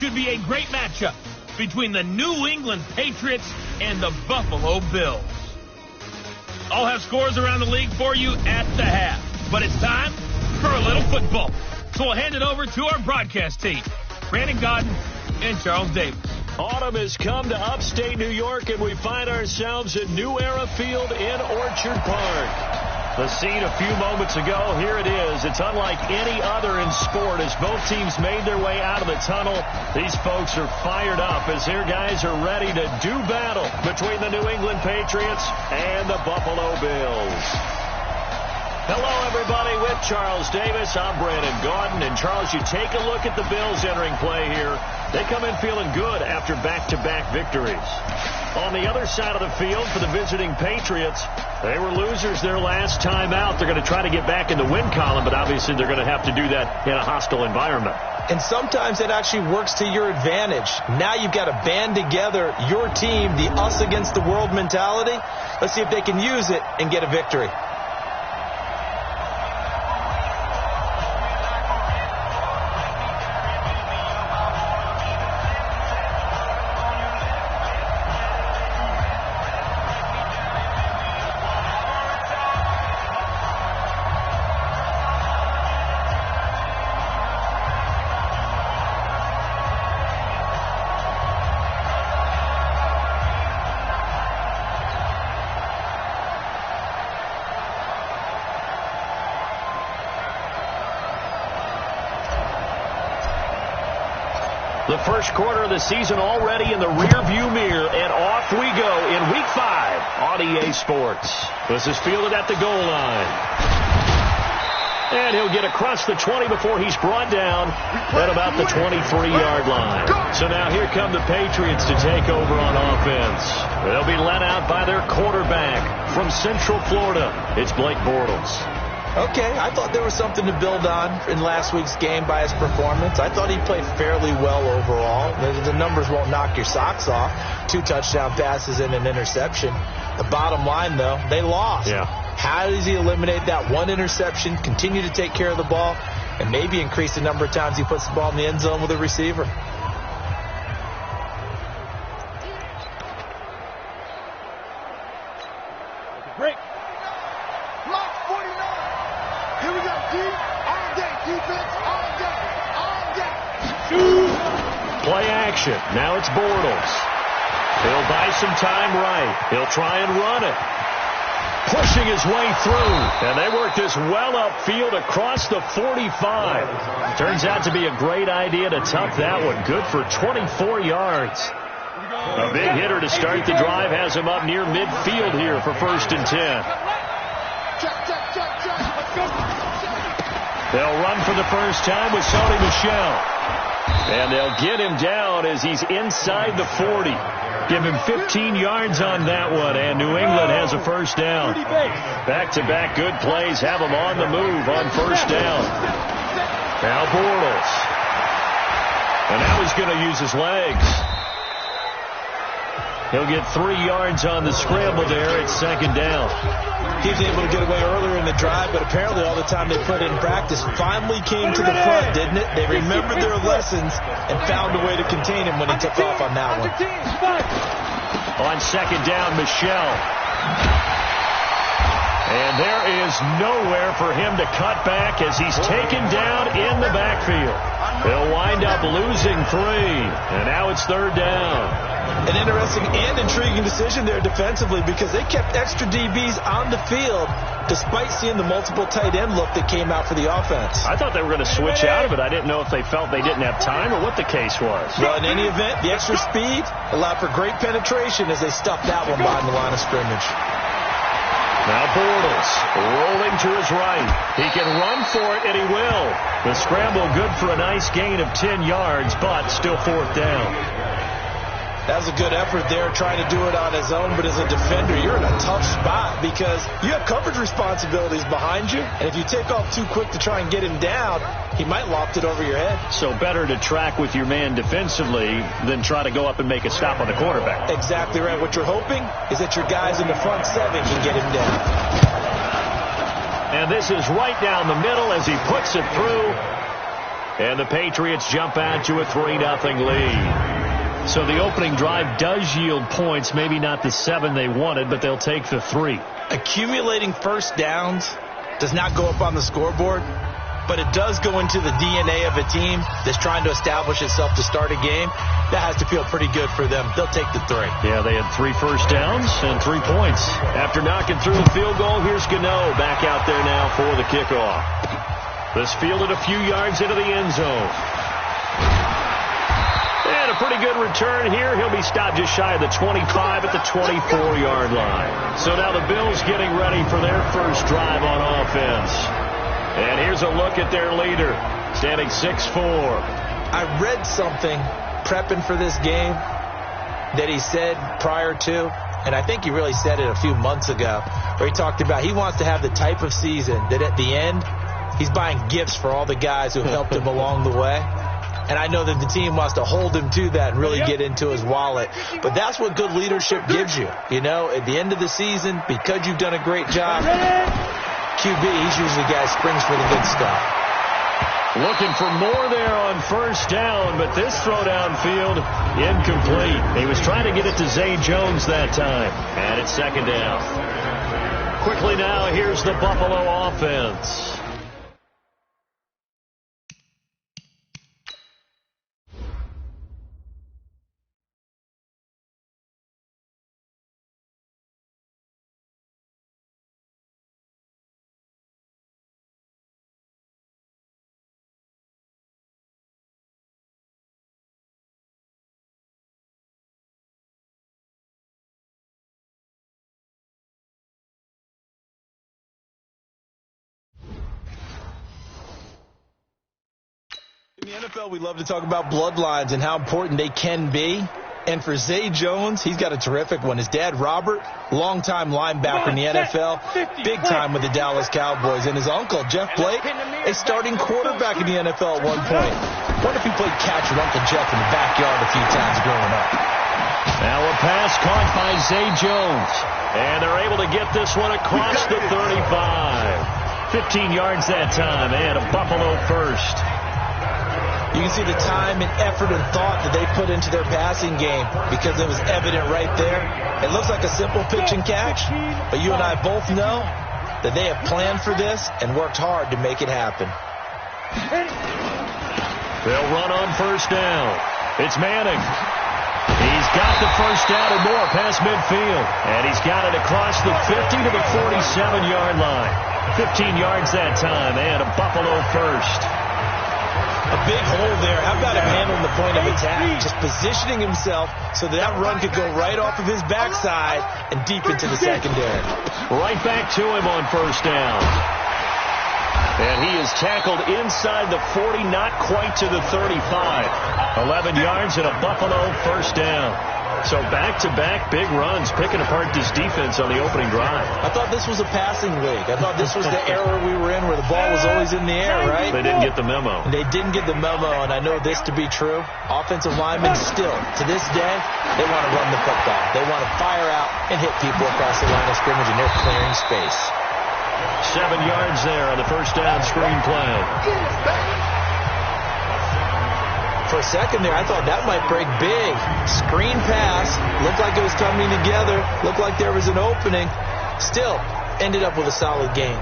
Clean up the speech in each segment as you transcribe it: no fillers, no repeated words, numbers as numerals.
Could be a great matchup between the New England Patriots and the Buffalo Bills. I'll have scores around the league for you at the half. But it's time for a little football. So we'll hand it over to our broadcast team, Brandon Godden and Charles Davis. Autumn has come to upstate New York, and we find ourselves at New Era Field in Orchard Park. The scene a few moments ago, here it is. It's unlike any other in sport as both teams made their way out of the tunnel. These folks are fired up as their guys are ready to do battle between the New England Patriots and the Buffalo Bills. Hello, everybody, with Charles Davis. I'm Brandon Godden. And, Charles, you take a look at the Bills entering play here. They come in feeling good after back-to-back victories. On the other side of the field for the visiting Patriots, they were losers their last time out. They're going to try to get back in the win column, but obviously they're going to have to do that in a hostile environment. And sometimes it actually works to your advantage. Now you've got to band together your team, the us against the world mentality. Let's see if they can use it and get a victory. The first quarter of the season already in the rearview mirror, and off we go in Week 5 on EA Sports. This is fielded at the goal line. And he'll get across the 20 before he's brought down at about the 23-yard line. So now here come the Patriots to take over on offense. They'll be led out by their quarterback from Central Florida. It's Blake Bortles. Okay, I thought there was something to build on in last week's game by his performance. I thought he played fairly well overall. The numbers won't knock your socks off. 2 touchdown passes and an interception. The bottom line, though, they lost. Yeah. How does he eliminate that one interception, continue to take care of the ball, and maybe increase the number of times he puts the ball in the end zone with a receiver? Break. Block 49. Here we go, D. All day. Defense, all day. All day. Play action. Now it's Bortles. He'll buy some time right. He'll try and run it. Pushing his way through. And they work this well upfield across the 45. Turns out to be a great idea to tuck that one. Good for 24 yards. A big hitter to start the drive has him up near midfield here for 1st and 10. They'll run for the first time with Tony Michel. And they'll get him down as he's inside the 40. Give him 15 yards on that one, and New England has a first down. Back-to-back good plays have him on the move on first down. Now Bortles. And now he's going to use his legs. He'll get 3 yards on the scramble there at 2nd down. He was able to get away earlier in the drive, but apparently all the time they put in practice finally came to the front, didn't it? They remembered their lessons and found a way to contain him when he took off on that one. On 2nd down, Michel. And there is nowhere for him to cut back as he's taken down in the backfield. They'll wind up losing 3, and now it's 3rd down. An interesting and intriguing decision there defensively because they kept extra DBs on the field despite seeing the multiple tight end look that came out for the offense. I thought they were going to switch out of it. I didn't know if they felt they didn't have time or what the case was. Well, in any event, the extra speed allowed for great penetration as they stuffed that one behind the line of scrimmage. Now Bortles rolling to his right. He can run for it, and he will. The scramble good for a nice gain of 10 yards, but still 4th down. That was a good effort there, trying to do it on his own, but as a defender, you're in a tough spot because you have coverage responsibilities behind you, and if you take off too quick to try and get him down, he might loft it over your head. So better to track with your man defensively than try to go up and make a stop on the quarterback. Exactly right. What you're hoping is that your guys in the front 7 can get him down. And this is right down the middle as he puts it through. And the Patriots jump out to a 3-0 lead. So the opening drive does yield points, maybe not the 7 they wanted, but they'll take the 3. Accumulating first downs does not go up on the scoreboard, but it does go into the DNA of a team that's trying to establish itself to start a game. That has to feel pretty good for them. They'll take the 3. Yeah, they had 3 first downs and 3 points. After knocking through the field goal, here's Gano back out there now for the kickoff. This fielded a few yards into the end zone. And a pretty good return here. He'll be stopped just shy of the 25 at the 24-yard line. So now the Bills getting ready for their first drive on offense. And here's a look at their leader, standing 6'4". I read something prepping for this game that he said prior to, and I think he really said it a few months ago, where he talked about he wants to have the type of season that at the end, he's buying gifts for all the guys who have helped him along the way. And I know that the team wants to hold him to that and really get into his wallet. But that's what good leadership gives you. You know, at the end of the season, because you've done a great job, QB, he's usually the guy who springs for the good stuff. Looking for more there on first down, but this throw downfield incomplete. He was trying to get it to Zay Jones that time. And it's second down. Quickly now, here's the Buffalo offense. In the NFL, we love to talk about bloodlines and how important they can be. And for Zay Jones, he's got a terrific one. His dad, Robert, longtime linebacker in the NFL, big time with the Dallas Cowboys. And his uncle, Jeff Blake, a starting quarterback in the NFL at one point. What if he played catch with Uncle Jeff in the backyard a few times growing up? Now a pass caught by Zay Jones. And they're able to get this one across the 35. 15 yards that time, and a Buffalo first. You can see the time and effort and thought that they put into their passing game because it was evident right there. It looks like a simple pitch and catch, but you and I both know that they have planned for this and worked hard to make it happen. They'll run on first down. It's Manning. He's got the first down and more past midfield. And he's got it across the 50 to the 47-yard line. 15 yards that time, and a Buffalo first. A big hole there. How about him handling the point of attack? Just positioning himself so that run could go right off of his backside and deep into the secondary. Right back to him on first down. And he is tackled inside the 40, not quite to the 35. 11 yards and a Buffalo first down. So back-to-back big runs, picking apart this defense on the opening drive. I thought this was a passing league. I thought this was the era we were in where the ball was always in the air, right? They didn't get the memo. They didn't get the memo, and I know this to be true. Offensive linemen still, to this day, they want to run the football. They want to fire out and hit people across the line of scrimmage, and they're clearing space. 7 yards there on the first down screen play. For a second there, I thought that might break big. Screen pass. Looked like it was coming together. Looked like there was an opening. Still, ended up with a solid game.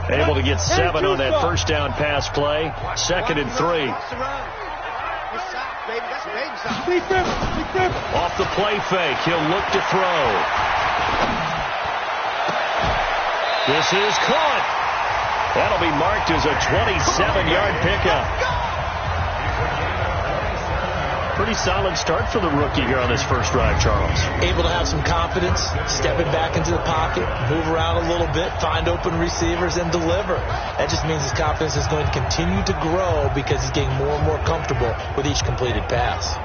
Able to get 7 on that first down pass play. 2nd and 3. Off the play fake, he'll look to throw. This is caught. That'll be marked as a 27-yard pickup. Pretty solid start for the rookie here on this first drive, Charles. Able to have some confidence, stepping back into the pocket, move around a little bit, find open receivers, and deliver. That just means his confidence is going to continue to grow because he's getting more and more comfortable with each completed pass.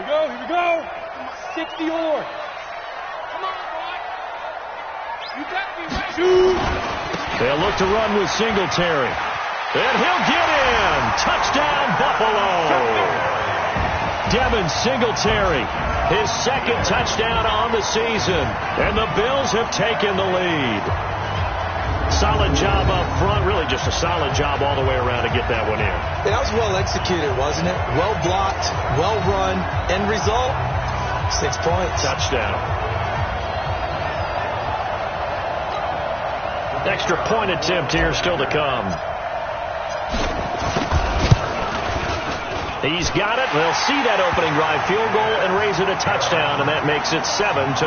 Here we go. 60 or. Come on, boy. You better be ready. Shoot. They'll look to run with Singletary. And he'll get in. Touchdown, Buffalo. Devin Singletary, his second touchdown on the season. And the Bills have taken the lead. Solid job up front. Really just a solid job all the way around to get that one in. That was well executed, wasn't it? Well blocked, well run. End result, 6 points. Touchdown. Extra point attempt here still to come. He's got it. They'll see that opening drive field goal and raise it a touchdown, and that makes it 7-3.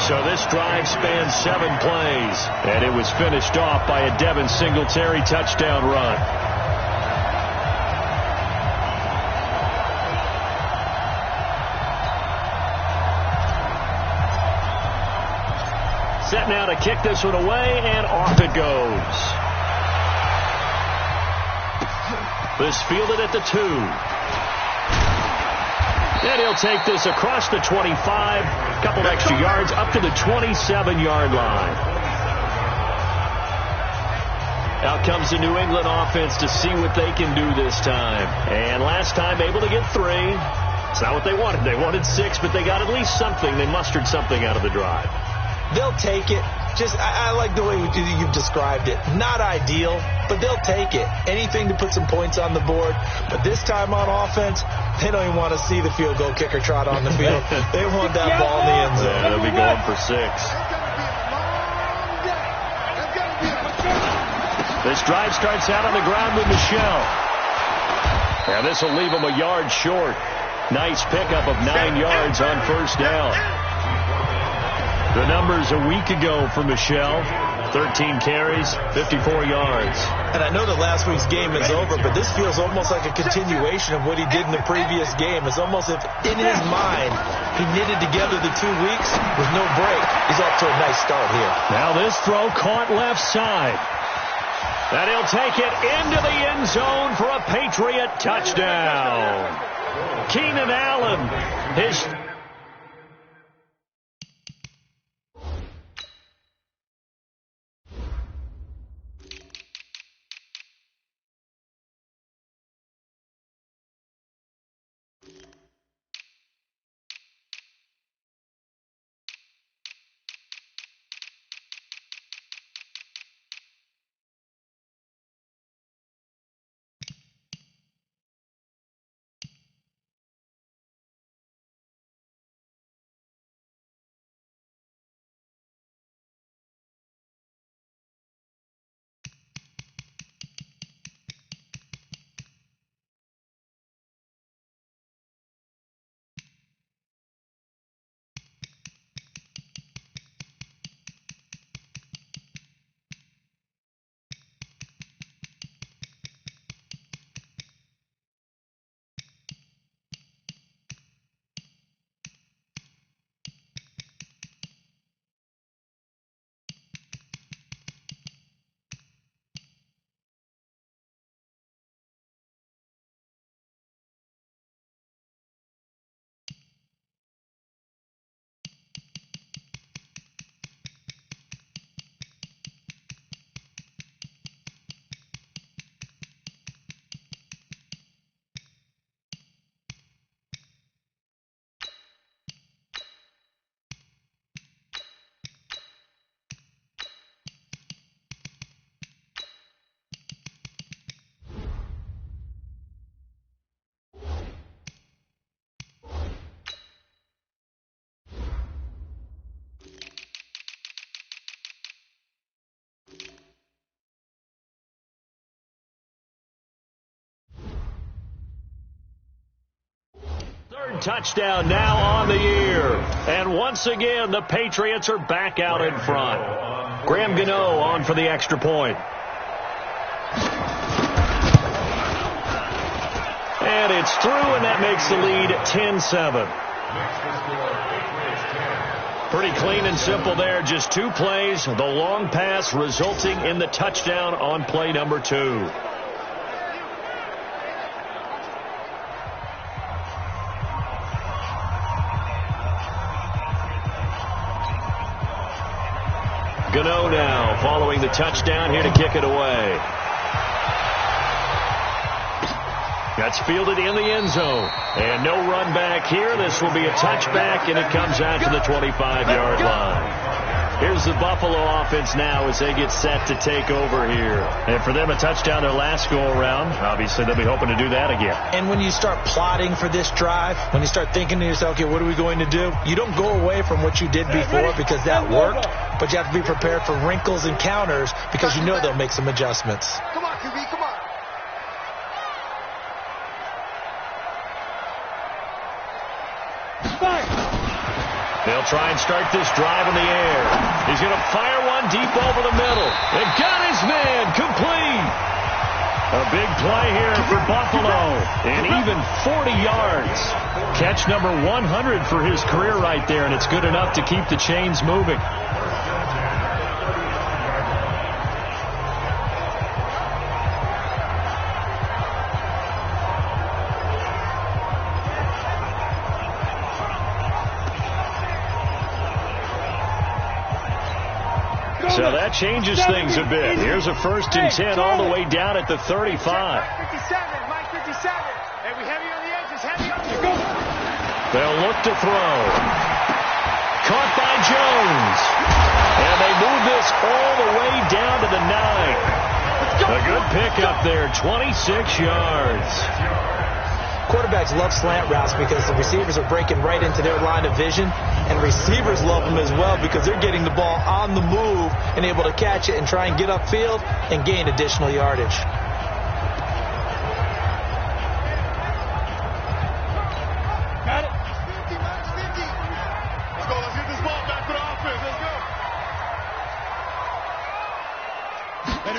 So this drive spans 7 plays, and it was finished off by a Devin Singletary touchdown run. Set now to kick this one away, and off it goes. This fielded at the 2. And he'll take this across the 25, a couple extra yards, up to the 27-yard line. Out comes the New England offense to see what they can do this time. And last time able to get 3. It's not what they wanted. They wanted 6, but they got at least something. They mustered something out of the drive. They'll take it. I like the way you've described it. Not ideal, but they'll take it. Anything to put some points on the board. But this time on offense, they don't even want to see the field goal kicker trot on the field. They want that ball in the end zone. Yeah, they'll be going for 6. This drive starts out on the ground with Michelle. And this will leave them a yard short. Nice pickup of 9 yards on first down. The numbers a week ago for Michelle, 13 carries, 54 yards. And I know that last week's game is over, but this feels almost like a continuation of what he did in the previous game. It's almost as if in his mind he knitted together the 2 weeks with no break. He's off to a nice start here. Now this throw caught left side. And he'll take it into the end zone for a Patriot touchdown. Keenan Allen, his... Third touchdown now on the year. And once again, the Patriots are back out in front. Graham Gano on for the extra point. And it's through, and that makes the lead 10-7. Pretty clean and simple there. Just 2 plays. The long pass resulting in the touchdown on play number 2. Gano now following the touchdown here to kick it away. That's fielded in the end zone. And no run back here. This will be a touchback, and it comes out to the 25-yard line. Here's the Buffalo offense now as they get set to take over here. And for them, a touchdown their last go-around. Obviously, they'll be hoping to do that again. And when you start plotting for this drive, when you start thinking to yourself, okay, what are we going to do? You don't go away from what you did before because that worked, but you have to be prepared for wrinkles and counters because you know they'll make some adjustments. Come on, QB, come on. They'll try and start this drive in the air. He's going to fire one deep over the middle. And got his man complete. A big play here for Buffalo. And even 40 yards. Catch number 100 for his career right there, and it's good enough to keep the chains moving. So that changes things a bit. Here's a 1st and 10 all the way down at the 35. 57, Mike 57. Hey, we heavy on the edges, heavy on the edges. They'll look to throw. Caught by Jones. And they move this all the way down to the 9. A good pickup there, 26 yards. Quarterbacks love slant routes because the receivers are breaking right into their line of vision, and receivers love them as well because they're getting the ball on the move and able to catch it and try and get upfield and gain additional yardage. Got it. 50, minus 50. Let's go. Let's get this ball back for the offense. Let's go.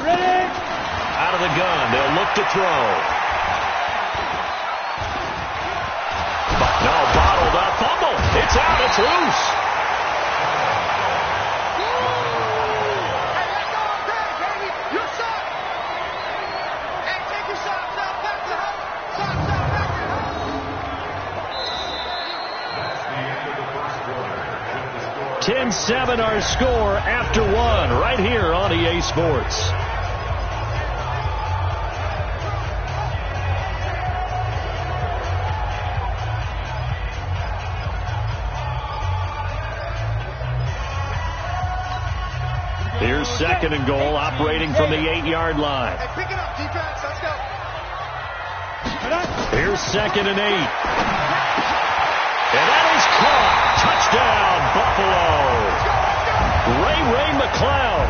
Ready? Out of the gun, they'll look to throw. No, bottled up, fumble. It's out, it's loose. Hey, let's go on there, baby. Your shot. Hey, take your shot. Shot back to home. Shot back to home. 10-7 our score after 1 right here on EA Sports. Here's 2nd and goal, operating from the 8-yard line. Hey, pick it up, defense. Let's go. Here's 2nd and 8. And that is caught. Touchdown, Buffalo. Ray McLeod,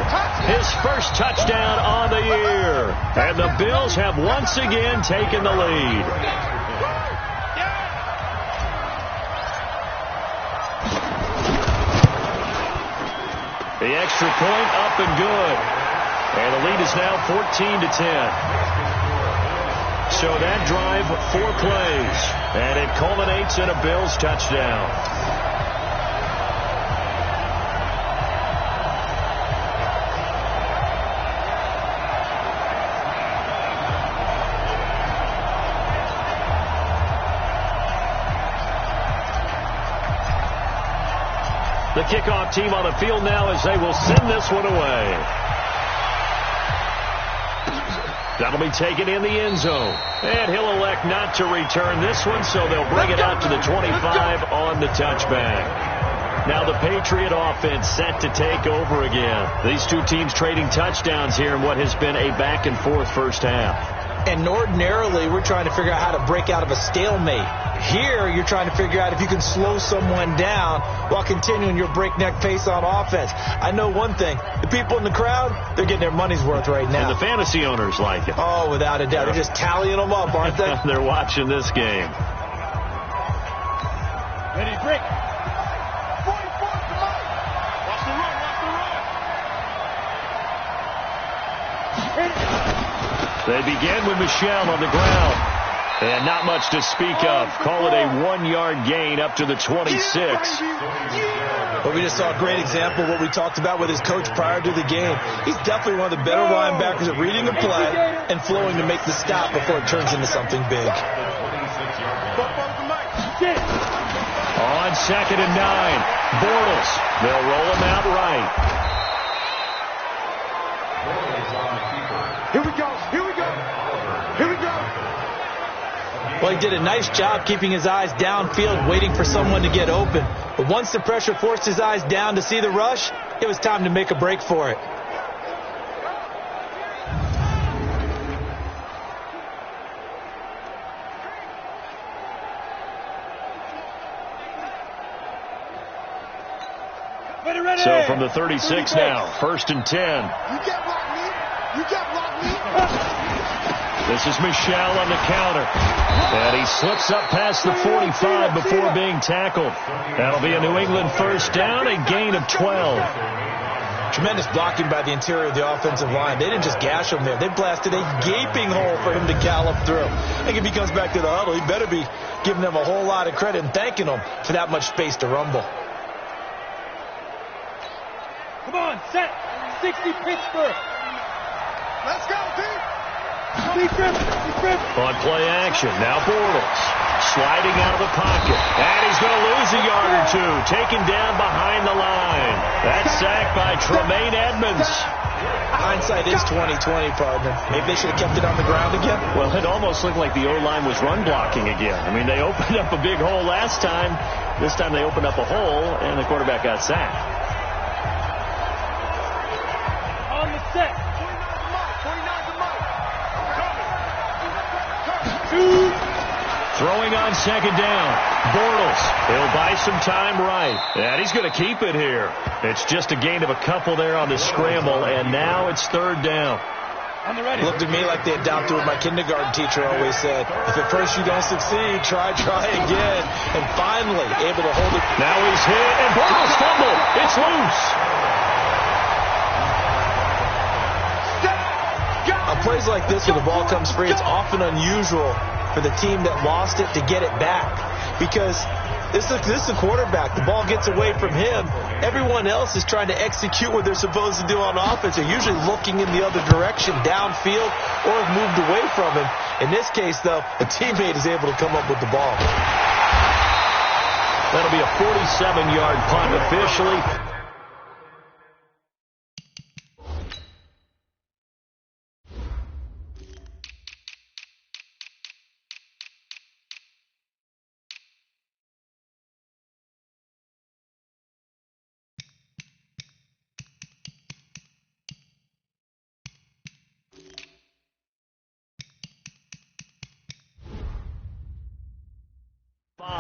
his first touchdown on the year. And the Bills have once again taken the lead. The extra point up and good. And the lead is now 14-10. So that drive, 4 plays. And it culminates in a Bills touchdown. The kickoff team on the field now as they will send this one away. That'll be taken in the end zone. And he'll elect not to return this one, so they'll bring it out to the 25 on the touchback. Now the Patriot offense set to take over again. These two teams trading touchdowns here in what has been a back-and-forth first half. And ordinarily, we're trying to figure out how to break out of a stalemate. Here, you're trying to figure out if you can slow someone down while continuing your breakneck pace on offense. I know one thing. The people in the crowd, they're getting their money's worth right now. And the fantasy owners like it. Oh, without a doubt. They're just tallying them up, aren't they? They're watching this game. Ready, break. 44, come on. Watch the run, watch the run. They begin with Michelle on the ground. And not much to speak of. Call it a 1-yard gain up to the 26. But we just saw a great example of what we talked about with his coach prior to the game. He's definitely one of the better linebackers at reading a play and flowing to make the stop before it turns into something big. On 2nd and 9, Bortles. They'll roll him out right. Here we go. Here we go. Here we go. Well, he did a nice job keeping his eyes downfield, waiting for someone to get open. But once the pressure forced his eyes down to see the rush, it was time to make a break for it. So from the 36 now, 1st and 10. You can't block me. You can't block me. This is Michel on the counter. And he slips up past the 45 before being tackled. That'll be a New England first down, a gain of 12. Tremendous blocking by the interior of the offensive line. They didn't just gash him there. They blasted a gaping hole for him to gallop through. I think if he comes back to the huddle, he better be giving them a whole lot of credit and thanking them for that much space to rumble. Come on, set. 60 Pittsburgh. Let's go, team. On play action, now Bortles. Sliding out of the pocket. And he's going to lose a yard or two. Taken down behind the line. That sack by Tremaine Edmonds. Hindsight is 20/20, partner. Maybe they should have kept it on the ground again. Well, it almost looked like the O-line was run blocking again. I mean, they opened up a big hole last time. This time they opened up a hole, and the quarterback got sacked. On the set. 2. Throwing on second down. Bortles. He'll buy some time right. And he's going to keep it here. It's just a gain of a couple there on the scramble, and now it's 3rd down. On the ready. Looked at me like they adopted what my kindergarten teacher always said. If at first you don't succeed, try again. And finally, able to hold it. Now he's hit, and Bortles fumbled. It's loose. On plays like this, when the ball comes free, it's often unusual for the team that lost it to get it back. Because this is the quarterback. The ball gets away from him. Everyone else is trying to execute what they're supposed to do on offense. They're usually looking in the other direction, downfield, or have moved away from him. In this case, though, a teammate is able to come up with the ball. That'll be a 47-yard punt officially.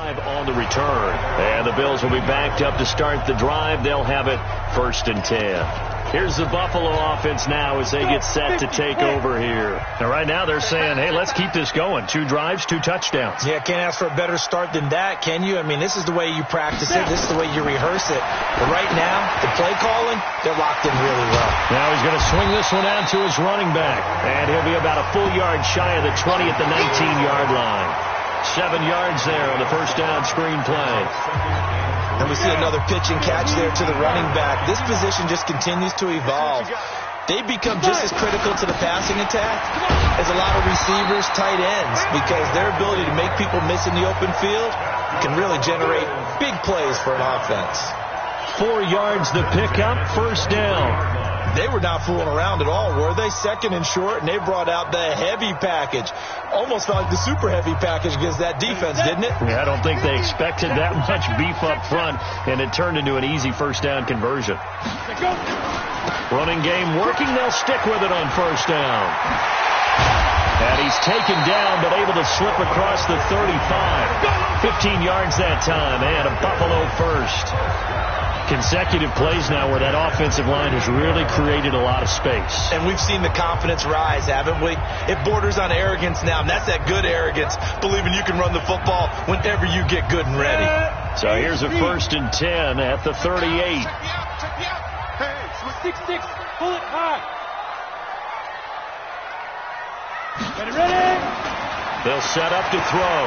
On the return, and the Bills will be backed up to start the drive. They'll have it 1st and 10. Here's the Buffalo offense now as they get set to take over here. Now, right now they're saying, hey, let's keep this going. 2 drives, 2 touchdowns. Yeah, can't ask for a better start than that, can you? I mean, this is the way you practice it. This is the way you rehearse it. But right now, the play calling, they're locked in really well. Now he's going to swing this one out to his running back, and he'll be about a full yard shy of the 20 at the 19-yard line. 7 yards there on the first down screen play. And we see another pitch and catch there to the running back. This position just continues to evolve. They become just as critical to the passing attack as a lot of receivers, tight ends, because their ability to make people miss in the open field can really generate big plays for an offense. 4 yards the pickup, first down. They were not fooling around at all, were they? 2nd and short, and they brought out the heavy package. Almost felt like the super heavy package against that defense, didn't it? Yeah, I don't think they expected that much beef up front, and it turned into an easy first down conversion. Running game working. They'll stick with it on first down. And he's taken down, but able to slip across the 35. 15 yards that time, and a Buffalo first. Consecutive plays now where that offensive line has really created a lot of space. And we've seen the confidence rise, haven't we? It borders on arrogance now, and that's that good arrogance, believing you can run the football whenever you get good and ready. So here's a 1st and 10 at the 38. 6-6, pull it high. Ready? They'll set up to throw.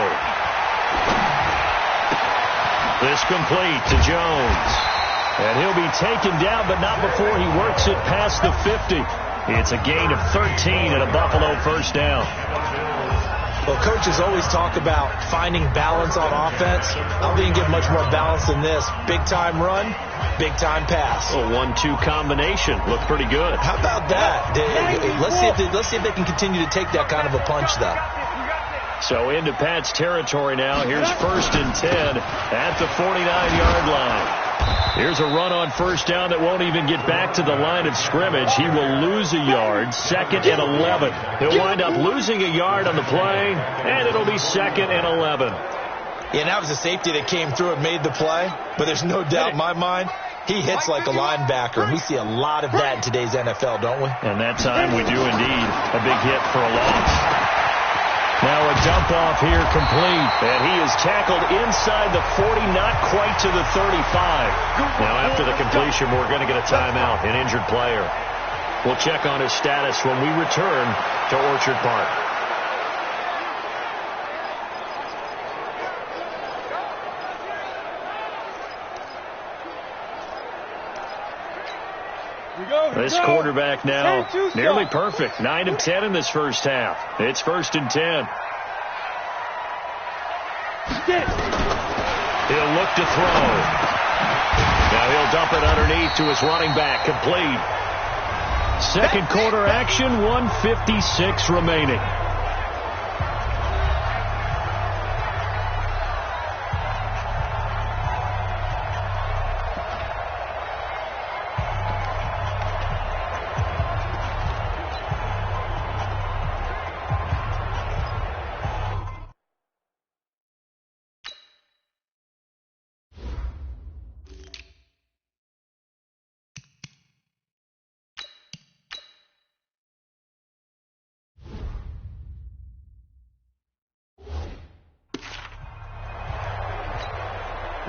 This complete to Jones. And he'll be taken down, but not before he works it past the 50. It's a gain of 13 and a Buffalo first down. Well, coaches always talk about finding balance on offense. I don't think you get much more balance than this. Big-time run, big-time pass. A 1-2 combination. Looked pretty good. How about that? Let's see if they can continue to take that kind of a punch, though. So into Pat's territory now. Here's 1st and 10 at the 49-yard line. Here's a run on 1st down that won't even get back to the line of scrimmage. He will lose a yard. 2nd and 11. He'll wind up losing a yard on the play, and it'll be 2nd and 11. Yeah, and that was a safety that came through and made the play, but there's no doubt in my mind he hits like a linebacker, and we see a lot of that in today's NFL, don't we? And that time we do indeed. A big hit for a loss. Now a dump off here complete, and he is tackled inside the 40, not quite to the 35. Now after the completion, we're going to get a timeout, an injured player. We'll check on his status when we return to Orchard Park. This quarterback now nearly perfect. 9 of 10 in this first half. It's 1st and 10. He'll look to throw. Now he'll dump it underneath to his running back. Complete. Second quarter action, 1:56 remaining.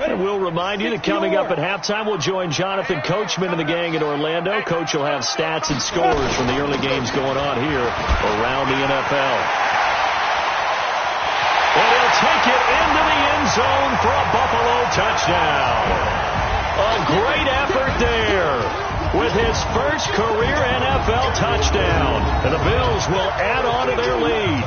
And we'll remind you that coming up at halftime, we'll join Jonathan Coachman and the gang in Orlando. Coach will have stats and scores from the early games going on here around the NFL. And he'll take it into the end zone for a Buffalo touchdown. A great effort there with his first career NFL touchdown. And the Bills will add on to their lead.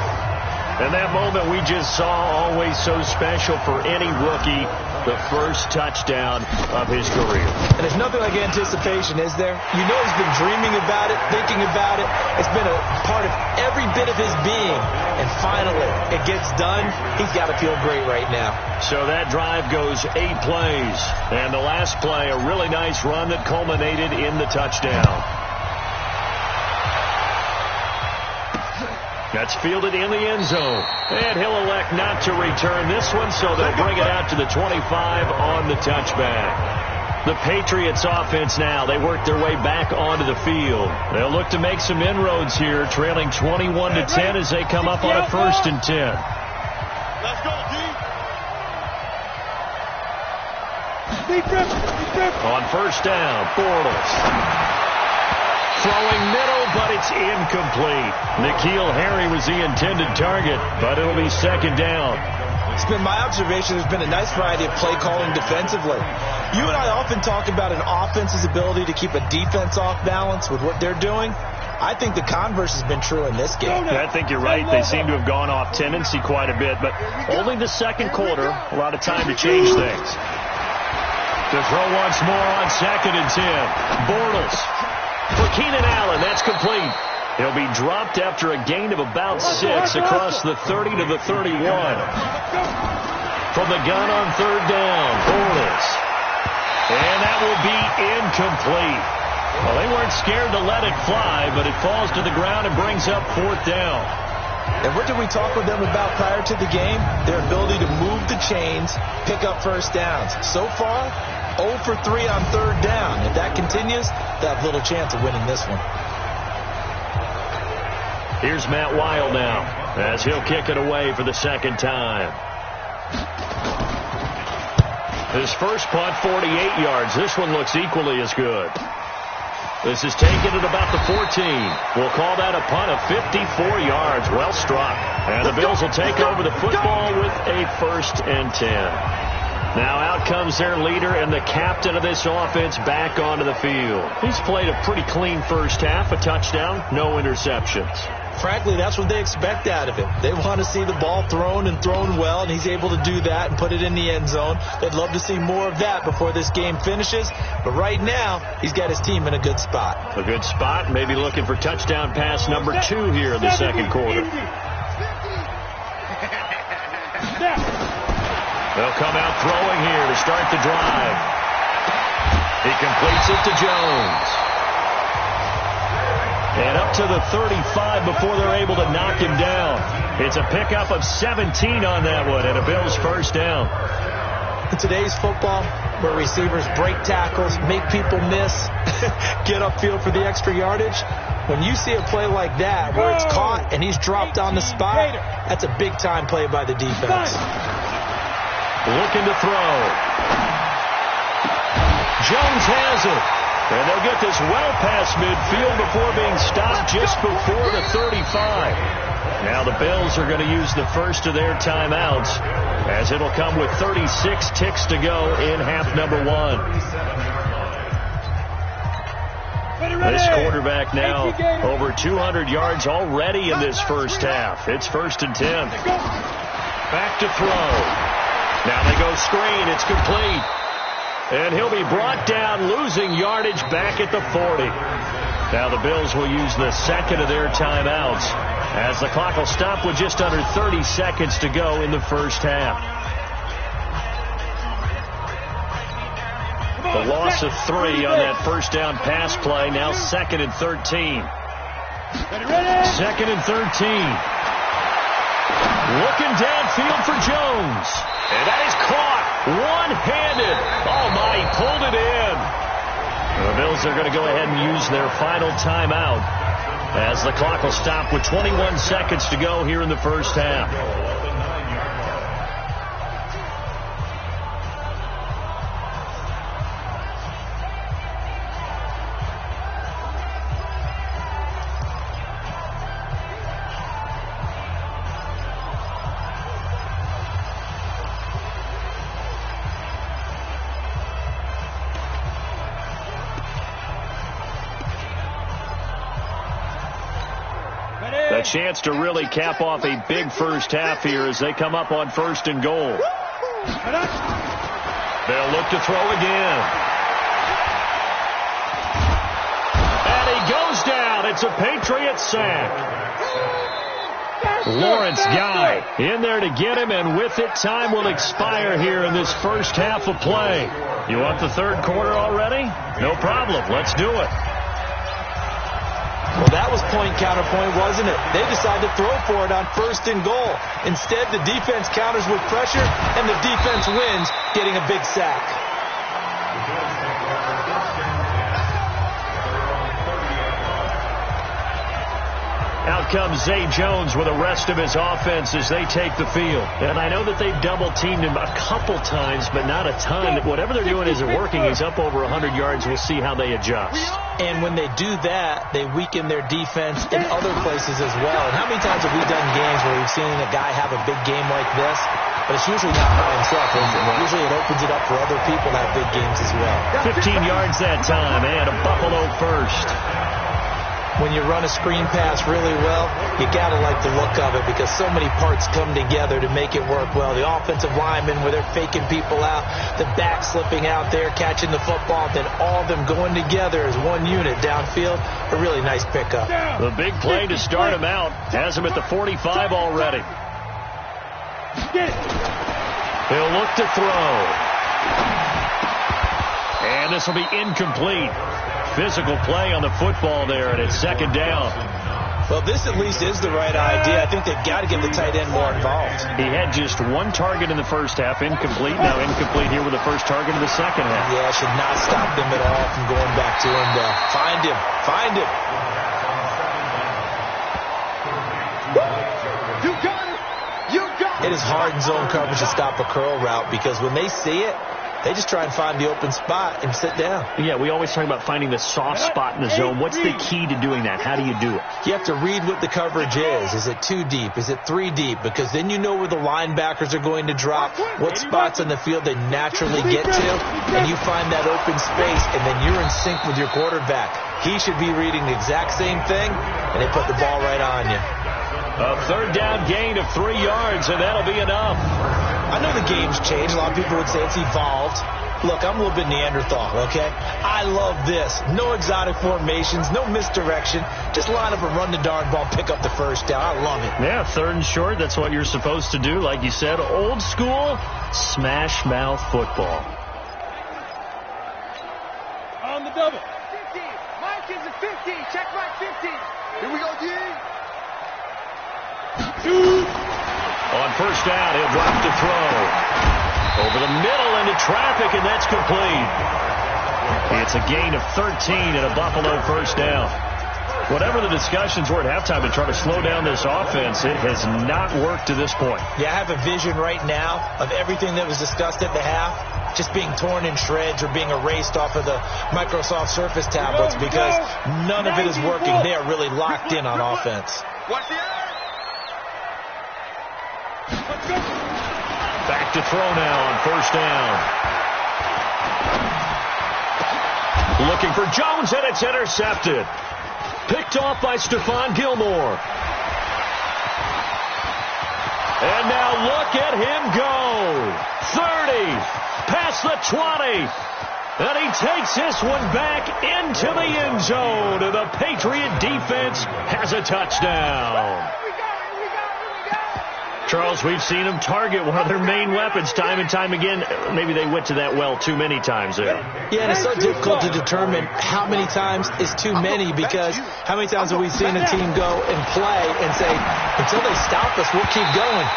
And that moment we just saw, always so special for any rookie, the first touchdown of his career. And there's nothing like anticipation, is there? You know he's been dreaming about it, thinking about it. It's been a part of every bit of his being. And finally, it gets done. He's got to feel great right now. So that drive goes 8 plays. And the last play, a really nice run that culminated in the touchdown. That's fielded in the end zone. And he'll elect not to return this one, so they'll bring it out to the 25 on the touchback. The Patriots offense now, they work their way back onto the field. They'll look to make some inroads here, trailing 21-10 as they come up on a 1st and 10. Let's go, D. On 1st down, Bortles. Throwing middle, but it's incomplete. N'Keal Harry was the intended target, but it'll be 2nd down. It's been my observation there's been a nice variety of play calling defensively. You and I often talk about an offense's ability to keep a defense off balance with what they're doing. I think the converse has been true in this game. I think you're right. They seem to have gone off tendency quite a bit, but only the second quarter, a lot of time to change things. To throw once more on 2nd and 10. Bortles. For Keenan Allen, that's complete. He'll be dropped after a gain of about 6 across the 30 to the 31. From the gun on 3rd down, Bortles. And that will be incomplete. Well, they weren't scared to let it fly, but it falls to the ground and brings up 4th down. And what did we talk with them about prior to the game? Their ability to move the chains, pick up 1st downs. So far, 0 for 3 on 3rd down. If that continues, they'll have little chance of winning this one. Here's Matt Weil now, as he'll kick it away for the 2nd time. His first punt, 48 yards. This one looks equally as good. This is taken at about the 14. We'll call that a punt of 54 yards. Well struck. And the Bills will take over the football with a 1st and 10. Now out comes their leader and the captain of this offense back onto the field. He's played a pretty clean first half, a touchdown, no interceptions. frankly, that's what they expect out of him. They want to see the ball thrown and thrown well, and he's able to do that and put it in the end zone. They'd love to see more of that before this game finishes. But right now, he's got his team in a good spot. A good spot, maybe looking for touchdown pass number 2 here in the second quarter. They'll come out throwing here to start the drive. He completes it to Jones. And up to the 35 before they're able to knock him down. It's a pickup of 17 on that one and a Bills first down. In today's football, where receivers break tackles, make people miss, get upfield for the extra yardage, when you see a play like that where it's caught and he's dropped on the spot, that's a big-time play by the defense. Looking to throw. Jones has it. And they'll get this well past midfield before being stopped just before the 35. Now the Bills are going to use the first of their timeouts, as it'll come with 36 ticks to go in half number 1. This quarterback now over 200 yards already in this first half. It's 1st and 10. Back to throw. Now they go screen. It's complete. And he'll be brought down, losing yardage back at the 40. Now the Bills will use the second of their timeouts, as the clock will stop with just under 30 seconds to go in the first half. The loss of 3 on that first down pass play. Now 2nd and 13. 2nd and 13. Looking downfield for Jones. And that is caught one-handed. Oh, my, he pulled it in. The Bills are going to go ahead and use their final timeout, as the clock will stop with 21 seconds to go here in the first half. A chance to really cap off a big first half here as they come up on 1st and goal. They'll look to throw again. And he goes down. It's a Patriot sack. Lawrence Guy in there to get him, and with it, time will expire here in this first half of play. You want the third quarter already? No problem. Let's do it. Well, that was point counterpoint, wasn't it? They decided to throw for it on 1st and goal. Instead, the defense counters with pressure, and the defense wins, getting a big sack. Out comes Zay Jones with the rest of his offense as they take the field. And I know that they've double-teamed him a couple times, but not a ton. Whatever they're doing isn't working. He's up over 100 yards. We'll see how they adjust. And when they do that, they weaken their defense in other places as well. And how many times have we done games where we've seen a guy have a big game like this? But it's usually not by himself, is it? Usually it opens it up for other people to have big games as well. 15 yards that time, and a Buffalo first. When you run a screen pass really well, you got to like the look of it, because so many parts come together to make it work well. The offensive linemen, where they're faking people out, the back slipping out there, catching the football, then all of them going together as one unit downfield. A really nice pickup. The big play to start him out has him at the 45 already. He'll look to throw. And this will be incomplete. Physical play on the football there, and it's 2nd down. Well, this at least is the right idea. I think they've got to get the tight end more involved. He had just 1 target in the first half, incomplete. Now incomplete here with the first target in the second half. Yeah, should not stop them at all from going back to him. Find him. Find him. You got it. You got it. It is hard in zone coverage to stop a curl route, because when they see it, They just try and find the open spot and sit down. Yeah, we always talk about finding the soft spot in the zone. What's the key to doing that? How do you do it? You have to read what the coverage is. Is it 2 deep? Is it 3 deep? Because then you know where the linebackers are going to drop, what spots on the field they naturally get to, and you find that open space, and then you're in sync with your quarterback. He should be reading the exact same thing, and they put the ball right on you. A third down gain of 3 yards, and that'll be enough. I know the game's changed. A lot of people would say it's evolved. Look, I'm a little bit Neanderthal, okay? I love this. No exotic formations, no misdirection. Just line up and run the darn ball, pick up the first down. I love it. Yeah, 3rd and short, that's what you're supposed to do. Like you said, old school, smash mouth football. On the double. 50. Mike is a 50. Check right 50. Here we go, D. 2. On first down, he'll drop to throw. Over the middle into traffic, and that's complete. It's a gain of 13 and a Buffalo first down. Whatever the discussions were at halftime to try to slow down this offense, it has not worked to this point. Yeah, I have a vision right now of everything that was discussed at the half just being torn in shreds or being erased off of the Microsoft Surface tablets because none of it is working. They are really locked in on offense. Watch the eye. Let's go. Back to throw now on first down. Looking for Jones, and it's intercepted. Picked off by Stephon Gilmore. And now look at him go. 30, past the 20. And he takes this one back into the end zone. And the Patriot defense has a touchdown. Charles, we've seen them target one of their main weapons time and time again. Maybe they went to that well too many times there. Yeah, and it's so difficult to determine how many times is too many because how many times have we seen a team go and play and say, until they stop us, we'll keep going.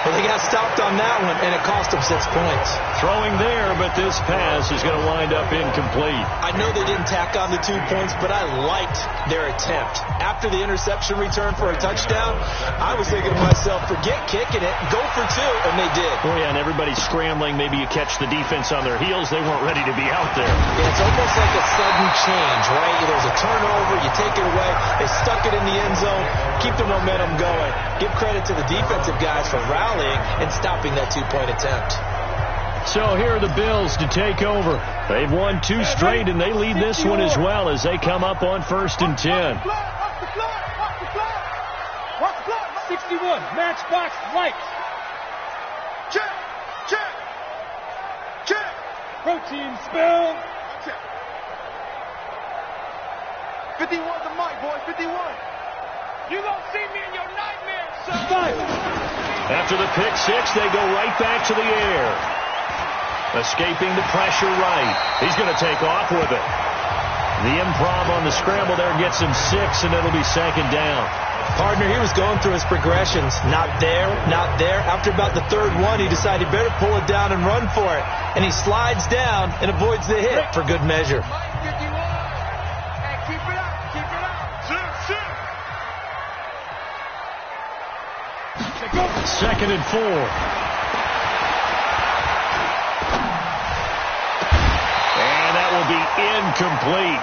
Well, they got stopped on that one, and it cost them 6 points. Throwing there, but this pass is going to wind up incomplete. I know they didn't tack on the 2 points, but I liked their attempt. After the interception return for a touchdown, I was thinking to myself, forget kicking it, go for 2, and they did. Oh, yeah, and everybody's scrambling. Maybe you catch the defense on their heels. They weren't ready to be out there. Yeah, it's almost like a sudden change, right? There's a turnover, you take it away, they stuck it in the end zone, keep the momentum going. Give credit to the defensive guys for rallying and stopping that 2-point attempt. So here are the Bills to take over. They've won 2 straight, and they lead this one as well as they come up on 1st and 10. 61, matchbox lights. Check, check, check. Protein spill. Check. 51 the mic, boy, 51. You gonna see me in your nightmares, son. 5. After the pick 6, they go right back to the air. Escaping the pressure right. He's going to take off with it. The improv on the scramble there gets him 6, and it'll be 2nd down. Partner, he was going through his progressions. Not there, not there. After about the 3rd one, he decided he better pull it down and run for it. And he slides down and avoids the hit for good measure. Mike 51. Hey, keep it up, keep it up. Sit. 2nd and 4. And that will be incomplete.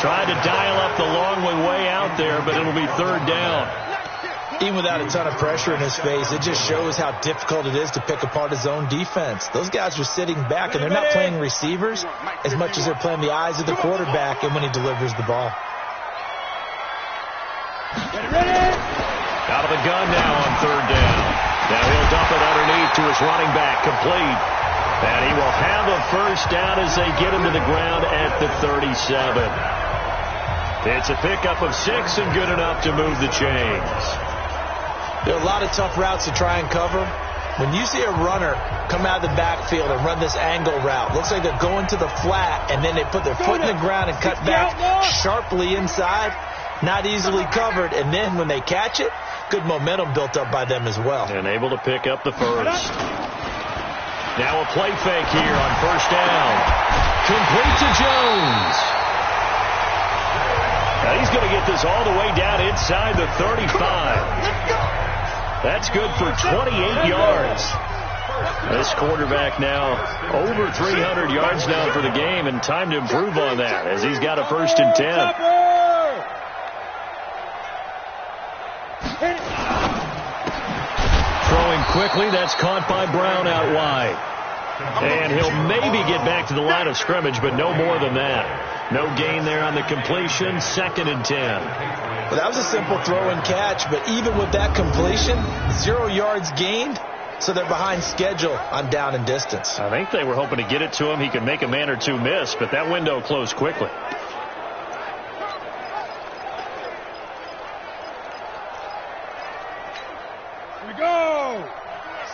Tried to dial up the long way out there, but it'll be 3rd down. Even without a ton of pressure in his face, it just shows how difficult it is to pick apart his own defense. Those guys are sitting back, and they're not playing receivers as much as they're playing the eyes of the quarterback and when he delivers the ball. Ready? Out of the gun now on 3rd down. Now he'll dump it underneath to his running back, complete. And he will have a first down as they get him to the ground at the 37. It's a pickup of 6 and good enough to move the chains. There are a lot of tough routes to try and cover. When you see a runner come out of the backfield and run this angle route, looks like they're going to the flat, and then they put their foot in the ground and cut back sharply inside. Not easily covered, and then when they catch it, good momentum built up by them as well. And able to pick up the first. Now a play fake here on 1st down. Complete to Jones. Now he's going to get this all the way down inside the 35. That's good for 28 yards. This quarterback now over 300 yards now for the game, and time to improve on that as he's got a 1st and 10. Throwing quickly, that's caught by Brown out wide. And he'll maybe get back to the line of scrimmage, but no more than that. No gain there on the completion, 2nd and 10. Well, that was a simple throw and catch, but even with that completion, 0 yards gained, so they're behind schedule on down and distance. I think they were hoping to get it to him. He could make a man or two miss, but that window closed quickly. Here we go.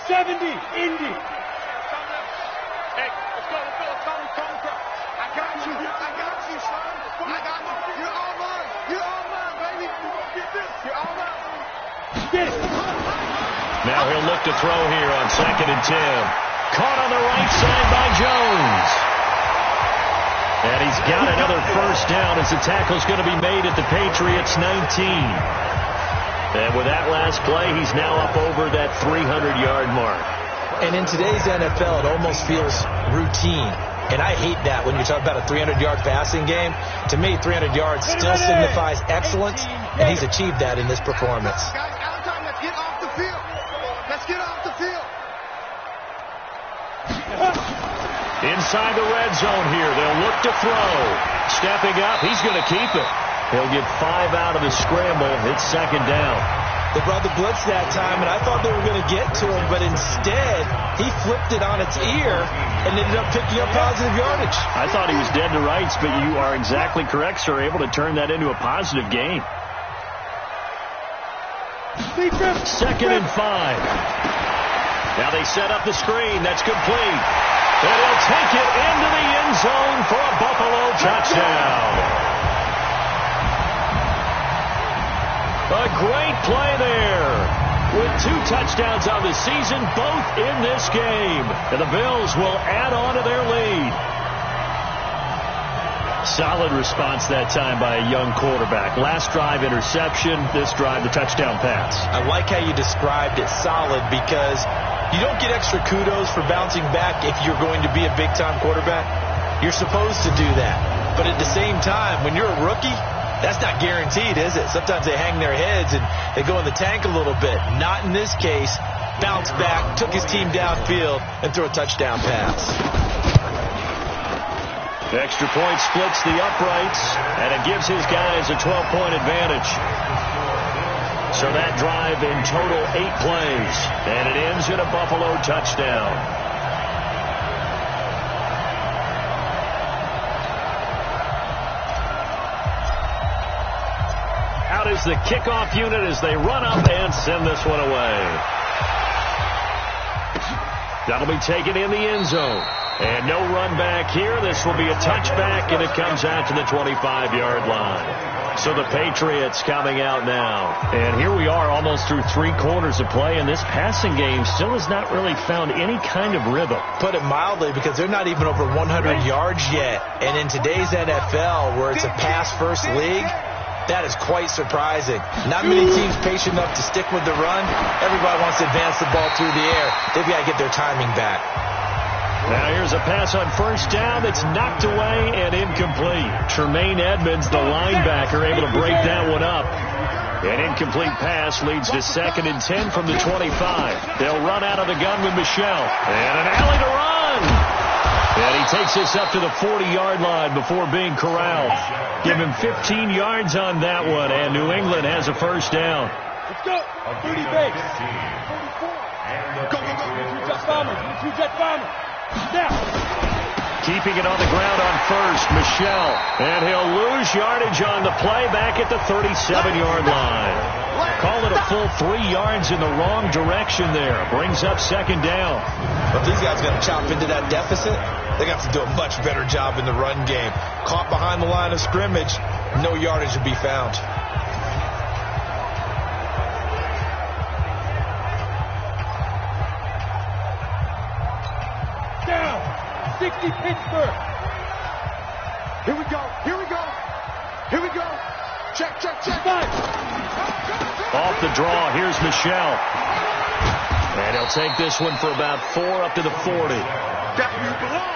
70, Indy. Hey, let's go. I got you, son. I got you. You're all mine. You're all mine, baby. Get this. You're all mine. Get it. Now he'll look to throw here on 2nd and 10. Caught on the right side by Jones. And he's got another 1st down as the tackle's going to be made at the Patriots 19. And with that last play, he's now up over that 300-yard mark. And in today's NFL, it almost feels routine. And I hate that when you talk about a 300-yard passing game. To me, 300 yards still signifies excellence, and he's achieved that in this performance. Guys, out of time. Let's get off the field. Let's get off the field. Inside the red zone here. They'll look to throw. Stepping up, he's going to keep it. He'll get 5 out of the scramble. It's 2nd down. They brought the blitz that time, and I thought they were going to get to him, but instead, he flipped it on its ear and ended up picking up positive yardage. I thought he was dead to rights, but you are exactly correct, sir. Able to turn that into a positive gain. 2nd and 5. Now they set up the screen. That's complete. And he'll take it into the end zone for a Buffalo touchdown. A great play there. With 2 touchdowns on the season, both in this game. And the Bills will add on to their lead. Solid response that time by a young quarterback. Last drive, interception. This drive, the touchdown pass. I like how you described it, solid, because you don't get extra kudos for bouncing back if you're going to be a big-time quarterback. You're supposed to do that. But at the same time, when you're a rookie, that's not guaranteed, is it? Sometimes they hang their heads and they go in the tank a little bit. Not in this case. Bounced back, took his team downfield, and threw a touchdown pass. The extra point splits the uprights, and it gives his guys a 12-point advantage. So that drive in total 8 plays, and it ends in a Buffalo touchdown. Out is the kickoff unit as they run up and send this one away. That'll be taken in the end zone. And no run back here. This will be a touchback, and it comes out to the 25-yard line. So the Patriots coming out now. And here we are almost through 3 quarters of play, and this passing game still has not really found any kind of rhythm. Put it mildly, because they're not even over 100 yards yet. And in today's NFL, where it's a pass-first league, that is quite surprising. Not many teams patient enough to stick with the run. Everybody wants to advance the ball through the air. They've got to get their timing back. Now here's a pass on 1st down that's knocked away and incomplete. Tremaine Edmonds, the linebacker, able to break that one up. An incomplete pass leads to 2nd and 10 from the 25. They'll run out of the gun with Michelle. And an alley to run. And he takes this up to the 40-yard line before being corralled. Give him 15 yards on that one, and New England has a 1st down. Let's go. 30 base. 34. Go. 2-jet bomber. 2-jet bomber. Now. Keeping it on the ground on 1st, Michelle. And he'll lose yardage on the play back at the 37-yard line. Call it a full 3 yards in the wrong direction there. Brings up 2nd down. But these guys got to chop into that deficit. They got to do a much better job in the run game. Caught behind the line of scrimmage, no yardage to be found. Down. 60 Pittsburgh. Here we go. Here we go. Here we go. Check. Five. Off the draw, here's Michelle. And he'll take this one for about 4 up to the 40.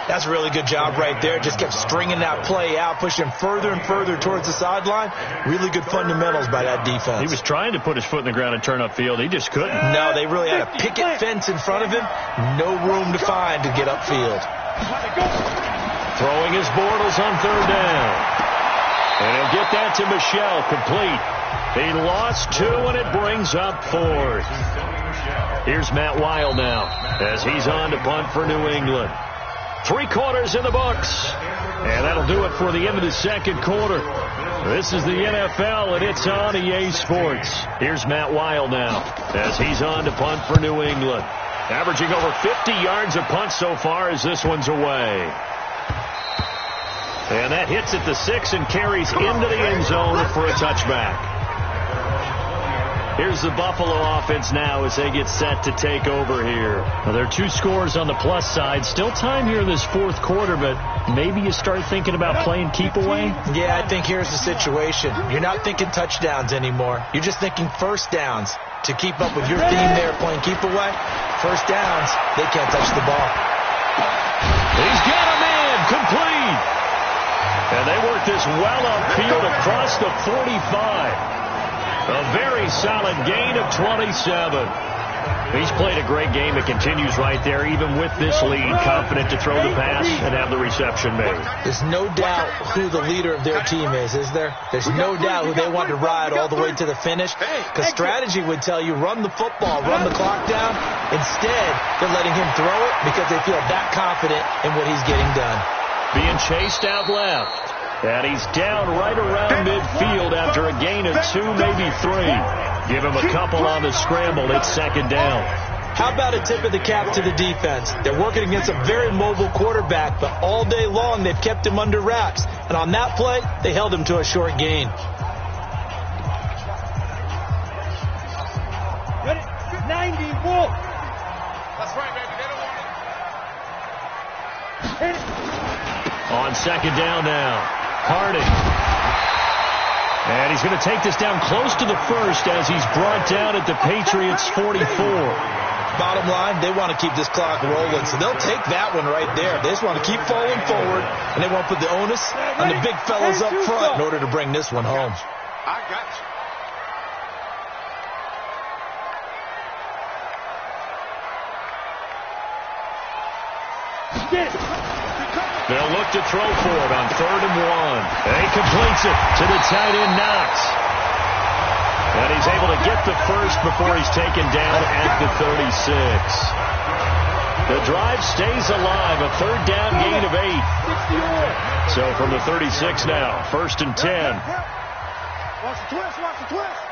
That's a really good job right there. Just kept stringing that play out, pushing further and further towards the sideline. Really good fundamentals by that defense. He was trying to put his foot in the ground and turn upfield. He just couldn't. No, they really had a picket fence in front of him. No room to find to get upfield. Throwing his Bortles on 3rd down. And he'll get that to Michel, complete. He lost 2, and it brings up 4th. Here's Matt Weil now as he's on to punt for New England. 3 quarters in the books. And that'll do it for the end of the 2nd quarter. This is the NFL, and it's on EA Sports. Here's Matt Weil now as he's on to punt for New England. Averaging over 50 yards a punt so far as this one's away. And that hits at the 6 and carries into the end zone for a touchback. Here's the Buffalo offense now as they get set to take over here. Well, there are 2 scores on the plus side. Still time here in this 4th quarter, but maybe you start thinking about playing keep away? Yeah, I think here's the situation. You're not thinking touchdowns anymore. You're just thinking first downs. To keep up with your theme there, playing keep away, first downs, they can't touch the ball. He's got a man, complete. And they work this well upfield across the 45. A very solid gain of 27. He's played a great game. It continues right there, even with this lead. Confident to throw the pass and have the reception made. There's no doubt who the leader of their team is there? There's no doubt who they want to ride all the way to the finish. Because strategy would tell you, run the football, run the clock down. Instead, they're letting him throw it because they feel that confident in what he's getting done. Being chased out left. And he's down right around midfield after a gain of 2, maybe 3. Give him a couple on the scramble. It's 2nd down. How about a tip of the cap to the defense? They're working against a very mobile quarterback, but all day long they've kept him under wraps. And on that play, they held him to a short gain. Ready? 90, wolf. That's right, baby. They don't want it. On 2nd down now. Harding. And he's going to take this down close to the 1st as he's brought down at the Patriots' 44. Bottom line, they want to keep this clock rolling, so they'll take that one right there. They just want to keep falling forward, and they want to put the onus on the big fellas up front in order to bring this one home. I got you. Get it. They'll look to throw for it on 3rd and 1. And he completes it to the tight end, Knox. And he's able to get the 1st before he's taken down at the 36. The drive stays alive, a 3rd down gain of 8. So from the 36 now, 1st and 10. Watch the twist, watch the twist.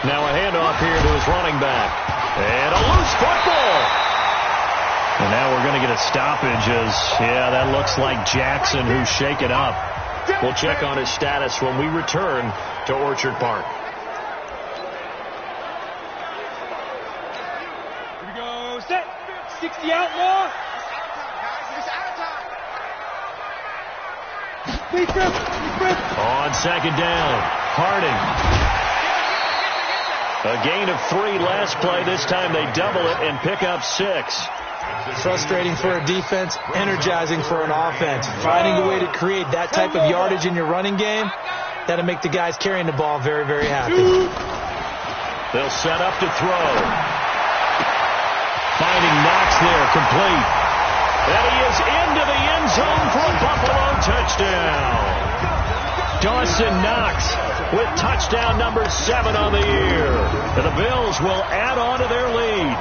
Now a handoff here to his running back. And a loose football. And now we're going to get a stoppage as, yeah, that looks like Jackson who's shaken up. We'll check on his status when we return to Orchard Park. Here we go. Set. 60 outlaw. It's out of time. Please, Chris. On 2nd down, Harding. A gain of 3 last play. This time they double it and pick up 6. Frustrating for a defense, energizing for an offense. Finding a way to create that type of yardage in your running game, that'll make the guys carrying the ball very, very happy. They'll set up to throw. Finding Knox there, complete. And he is into the end zone for a Buffalo touchdown. Dawson Knox with touchdown number 7 on the year. And the Bills will add on to their lead.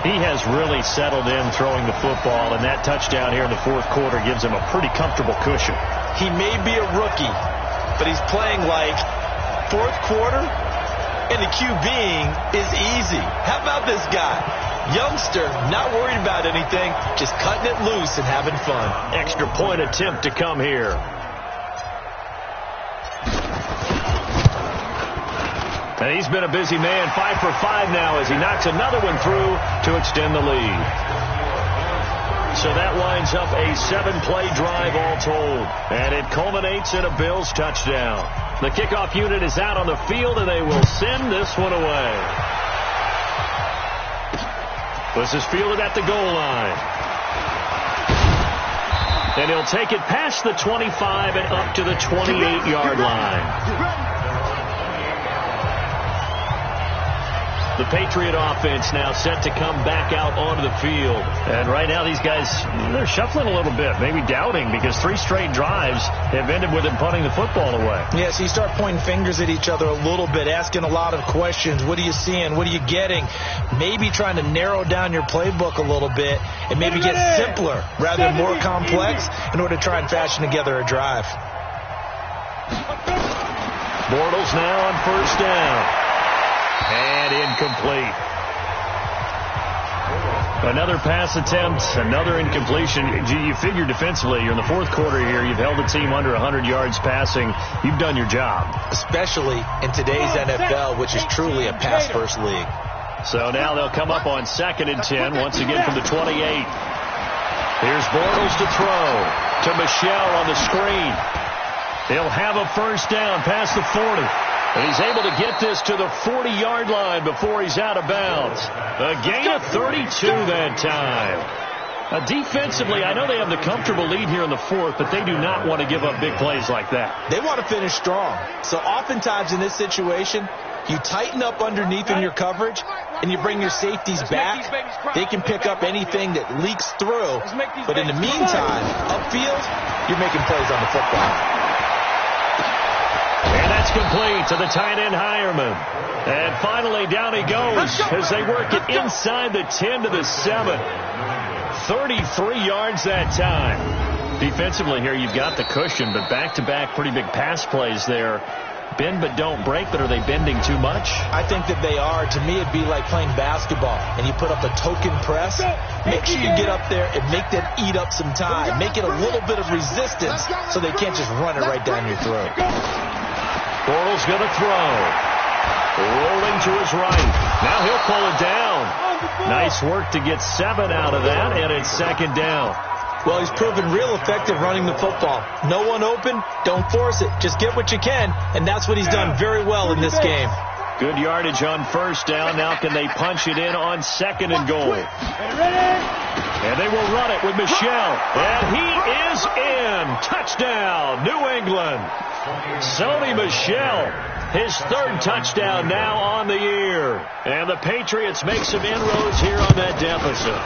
He has really settled in throwing the football, and that touchdown here in the 4th quarter gives him a pretty comfortable cushion. He may be a rookie, but he's playing like 4th quarter, and the QBing is easy. How about this guy? Youngster, not worried about anything, just cutting it loose and having fun. Extra point attempt to come here. And he's been a busy man, 5 for 5 now as he knocks another one through to extend the lead. So that winds up a 7-play drive all told. And it culminates in a Bills touchdown. The kickoff unit is out on the field, and they will send this one away. This is fielded at the goal line. And he'll take it past the 25 and up to the 28-yard line. The Patriot offense now set to come back out onto the field. And right now these guys, they're shuffling a little bit, maybe doubting, because 3 straight drives have ended with them punting the football away. Yeah, so you start pointing fingers at each other a little bit, asking a lot of questions. What are you seeing? What are you getting? Maybe trying to narrow down your playbook a little bit and maybe get simpler rather than more complex in order to try and fashion together a drive. Bortles now on first down. And incomplete. Another pass attempt, another incompletion. You figure defensively, you're in the fourth quarter here. You've held the team under 100 yards passing. You've done your job. Especially in today's NFL, which is truly a pass-first league. So now they'll come up on 2nd and 10, once again from the 28. Here's Bortles to throw to Michel on the screen. He'll have a first down past the 40. And he's able to get this to the 40-yard line before he's out of bounds. A gain of 32 that time. Defensively, I know they have the comfortable lead here in the fourth, but they do not want to give up big plays like that. They want to finish strong. So oftentimes in this situation, you tighten up underneath in your coverage, and you bring your safeties back. They can pick up anything that leaks through. But in the meantime, upfield, you're making plays on the football. And that's complete to the tight end, Hireman. And finally, down he goes as they work it inside the 10 to the 7. 33 yards that time. Defensively here, you've got the cushion, but back-to-back pretty big pass plays there. Bend but don't break, but are they bending too much? I think that they are. To me, it'd be like playing basketball, and you put up a token press. Make sure you get up there and make them eat up some time. Make it a little bit of resistance so they can't just run it right down your throat. Bortles going to throw. Rolling to his right. Now he'll pull it down. Nice work to get 7 out of that, and it's 2nd down. Well, he's proven real effective running the football. No one open, don't force it. Just get what you can, and that's what he's done very well in this game. Good yardage on first down. Now can they punch it in on 2nd and goal? And they will run it with Michel. And he is in. Touchdown, New England. Sony Michel, his 3rd touchdown now on the year. And the Patriots make some inroads here on that deficit.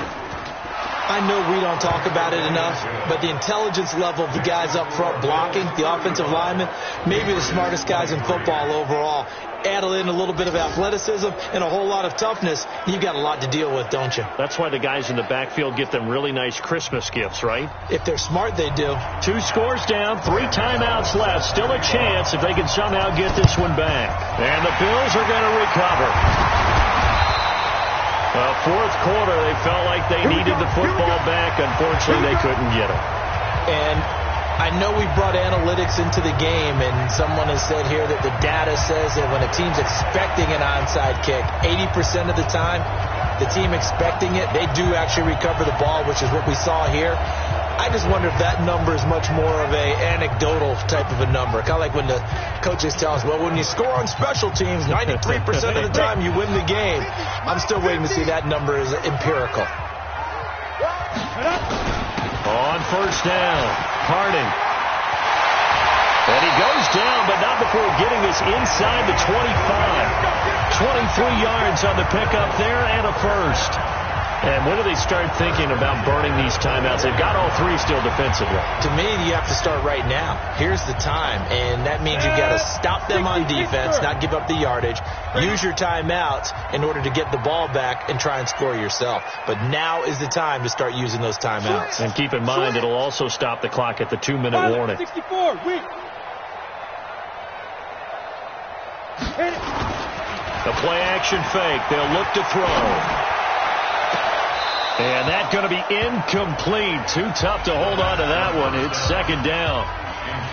I know we don't talk about it enough, but the intelligence level of the guys up front blocking, the offensive linemen, maybe the smartest guys in football overall. Add in a little bit of athleticism and a whole lot of toughness, you've got a lot to deal with, don't you? That's why the guys in the backfield get them really nice Christmas gifts, right? If they're smart, they do. 2 scores down, 3 timeouts left. Still a chance if they can somehow get this one back. And the Bills are going to recover. Fourth quarter, they felt like they needed the football back. Unfortunately, they couldn't get it. And I know we brought analytics into the game, and someone has said here that the data says that when a team's expecting an onside kick, 80% of the time, the team expecting it, they do actually recover the ball, which is what we saw here. I just wonder if that number is much more of a anecdotal type of a number. Kind of like when the coaches tell us, well, when you score on special teams, 93% of the time you win the game. I'm still waiting to see that number is empirical. On first down, Harding. And he goes down, but not before getting this inside the 25. 23 yards on the pickup there and a first. And when do they start thinking about burning these timeouts? They've got all 3 still defensively. To me, you have to start right now. Here's the time, and that means you've got to stop them on defense, not give up the yardage. Use your timeouts in order to get the ball back and try and score yourself. But now is the time to start using those timeouts. And keep in mind, it'll also stop the clock at the 2-minute warning. 64, wait. The play-action fake. They'll look to throw. And that's going to be incomplete. Too tough to hold on to that one. It's 2nd down.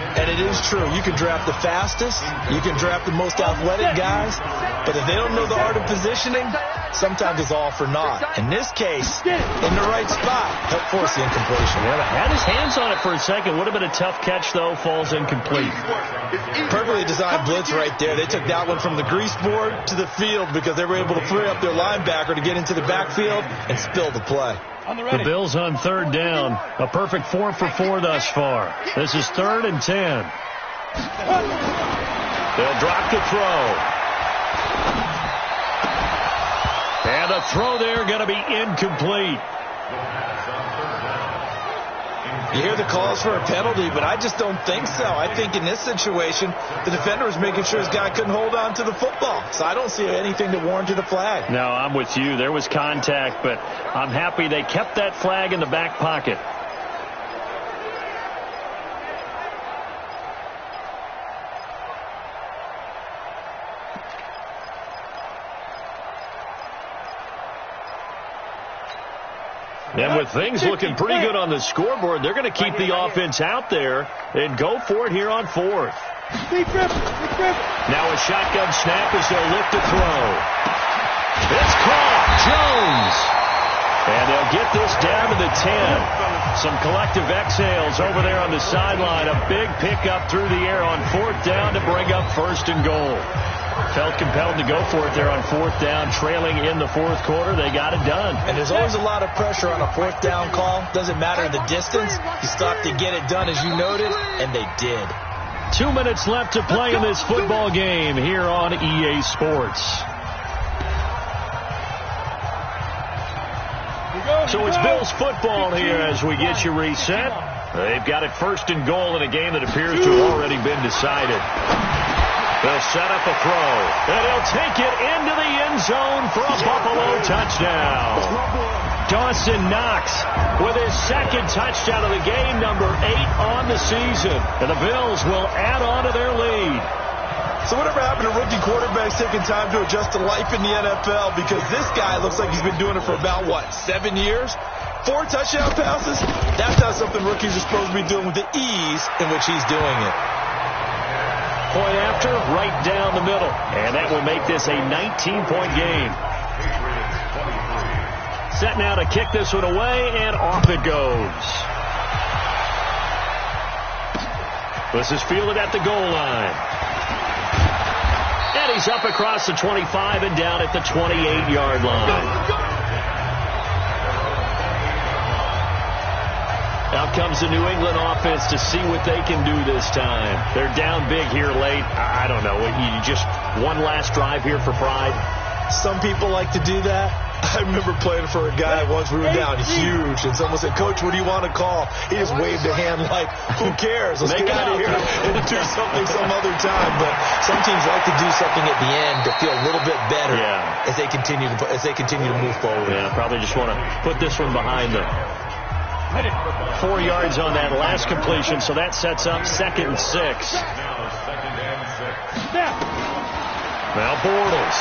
And it is true. You can draft the fastest. You can draft the most athletic guys. But if they don't know the art of positioning, sometimes it's all for naught. In this case, in the right spot, help force the incompletion. Yeah, had his hands on it for a second. Would have been a tough catch, though. Falls incomplete. Perfectly designed blitz right there. They took that one from the grease board to the field because they were able to free up their linebacker to get into the backfield and spill the play. The Bills on third down. A perfect 4 for 4 thus far. This is 3rd and 10. They'll drop the throw. And a throw there going to be incomplete. You hear the calls for a penalty, but I just don't think so. I think in this situation, the defender was making sure his guy couldn't hold on to the football. So I don't see anything that warranted a flag. No, I'm with you. There was contact, but I'm happy they kept that flag in the back pocket. And with things looking pretty good on the scoreboard, they're going to keep the offense out there and go for it here on 4th. Now a shotgun snap as they'll look to throw. It's caught. Jones. And they'll get this down to the 10. Some collective exhales over there on the sideline. A big pickup through the air on 4th down to bring up 1st and goal. Felt compelled to go for it there on 4th down, trailing in the 4th quarter. They got it done. And there's always a lot of pressure on a 4th down call. Doesn't matter the distance. You stop to get it done, as you noted, and they did. 2 minutes left to play in this football game here on EA Sports. So it's Bills football here as we get you reset. They've got it 1st and goal in a game that appears to have already been decided. They'll set up a throw, and he'll take it into the end zone for a Buffalo touchdown. Dawson Knox with his 2nd touchdown of the game, number 8 on the season. And the Bills will add on to their lead. So whatever happened to rookie quarterbacks taking time to adjust to life in the NFL? Because this guy looks like he's been doing it for about, 7 years? 4 touchdown passes? That's not something rookies are supposed to be doing with the ease in which he's doing it. Point after, right down the middle. And that will make this a 19-point game. Set now to kick this one away, and off it goes. This is fielded at the goal line. And he's up across the 25 and down at the 28-yard line. Out comes the New England offense to see what they can do this time. They're down big here late. I don't know. You just one last drive here for pride. Some people like to do that. I remember playing for a guy once. We were down huge, and someone said, "Coach, what do you want to call?" He just waved a hand like, "Who cares? Let's get out of here and do something some other time." But some teams like to do something at the end to feel a little bit better as they continue to move forward. Yeah, probably just want to put this one behind them. 4 yards on that last completion, so that sets up 2nd and 6. Now Bortles.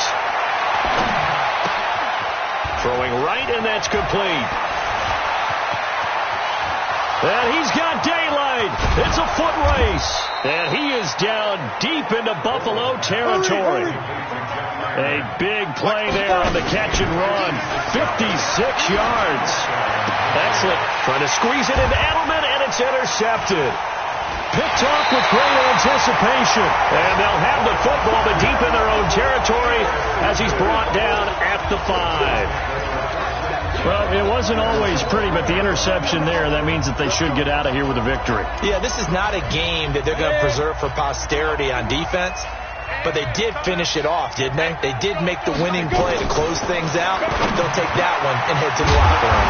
Throwing right, and that's complete. And he's got daylight. It's a foot race. And he is down deep into Buffalo territory. A big play there on the catch and run. 56 yards. Excellent. Trying to squeeze it into Edelman, and it's intercepted. Picked off with great anticipation. And they'll have the football, but deep in their own territory as he's brought down at the 5. Well, it wasn't always pretty, but the interception there, that means that they should get out of here with a victory. Yeah, this is not a game that they're going to preserve for posterity on defense. But they did finish it off, didn't they? They did make the winning play to close things out. They'll take that one and head to the locker room.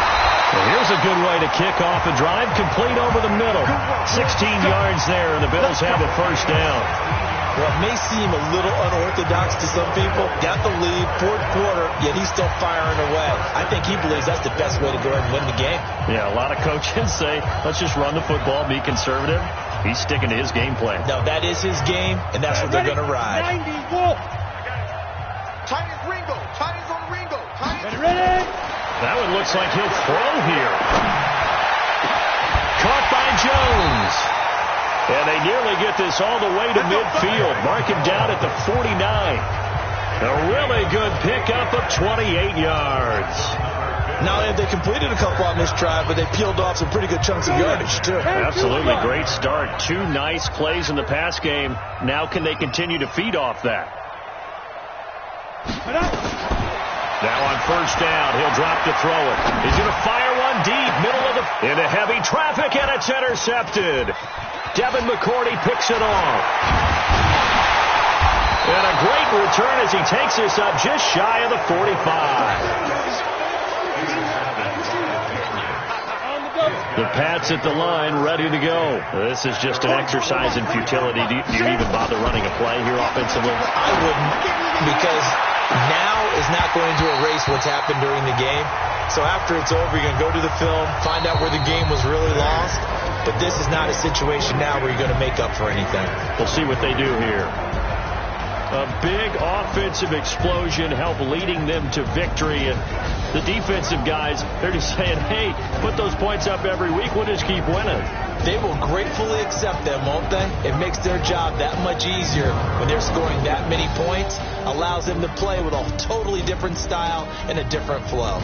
Well, here's a good way to kick off a drive, complete over the middle. 16 yards there, and the Bills have a 1st down. Well, it may seem a little unorthodox to some people. Got the lead, 4th quarter, yet he's still firing away. I think he believes that's the best way to go ahead and win the game. Yeah, a lot of coaches say, let's just run the football, be conservative. He's sticking to his game plan. No, that is his game, and that's what they're going to ride. 90, Wolf. Chinese Ringo. Chinese on Ringo. Ready? That one looks like he'll throw here. Caught by Jones. And they nearly get this all the way to midfield. Mark him down at the 49. A really good pickup of 28 yards. Not only have they completed a couple on this drive, but they peeled off some pretty good chunks of yardage, too. Absolutely great start. 2 nice plays in the pass game. Now can they continue to feed off that? Now on first down, he'll drop to throw it. He's going to fire one deep, middle of the... into heavy traffic, and it's intercepted. Devin McCourty picks it off. And a great return as he takes this up just shy of the 45. The Pats at the line, ready to go. This is just an exercise in futility. Do you even bother running a play here offensively? I wouldn't, because now is not going to erase what's happened during the game. So after it's over, you're going to go to the film, find out where the game was really lost. But this is not a situation now where you're going to make up for anything. We'll see what they do here. A big offensive explosion helped leading them to victory. And the defensive guys, they're just saying, hey, put those points up every week. We'll just keep winning. They will gratefully accept them, won't they? It makes their job that much easier when they're scoring that many points. Allows them to play with a totally different style and a different flow.